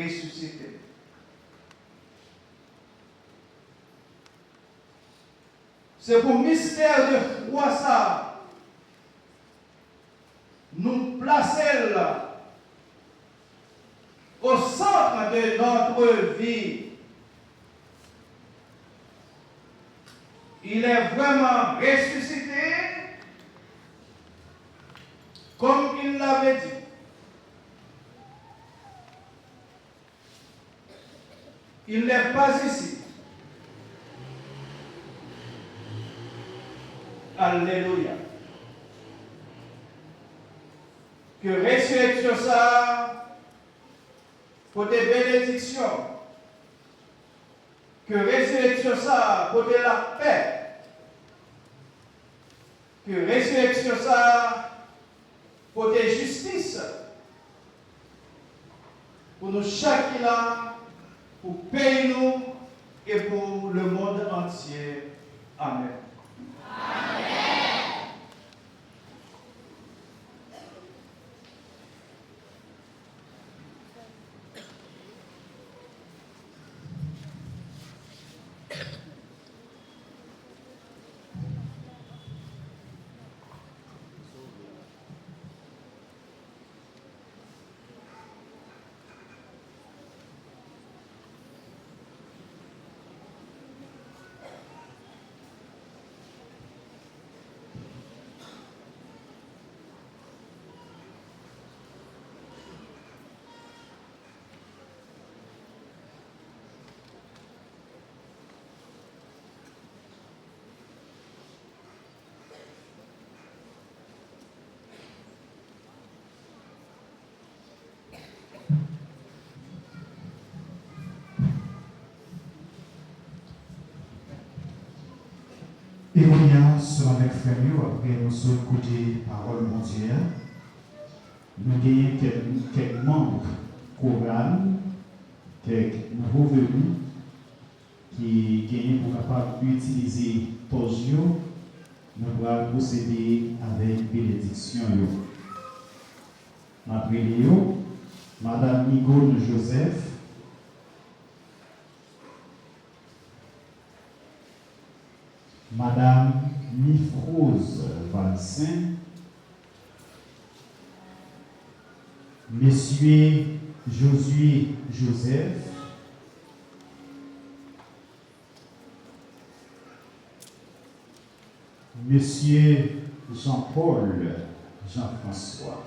ressuscité. C'est pour le mystère de foi ça, nous placer là, au centre de notre vie. Il est vraiment ressuscité, comme il l'avait dit. Il n'est pas ici. Alléluia. Que résurrection ça, pour des bénédictions. Que résurrection ça, pour de la paix. Que résurrection ça, pour des justices. Pour nous chacun, pour payer nous et pour le monde entier. Amen. Et on y a, selon avec frère, après nous sommes écouté parole mondiale, nous gagnons quelques membres programme, quelques nouveaux venus qui gagnent pour capable d'utiliser Tosio, nous allons procéder avec bénédiction. Après Léo, Madame Nigone Joseph, Madame Nifrose Valsin, Monsieur Josué Joseph, Monsieur Jean-Paul Jean-François.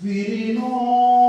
Vino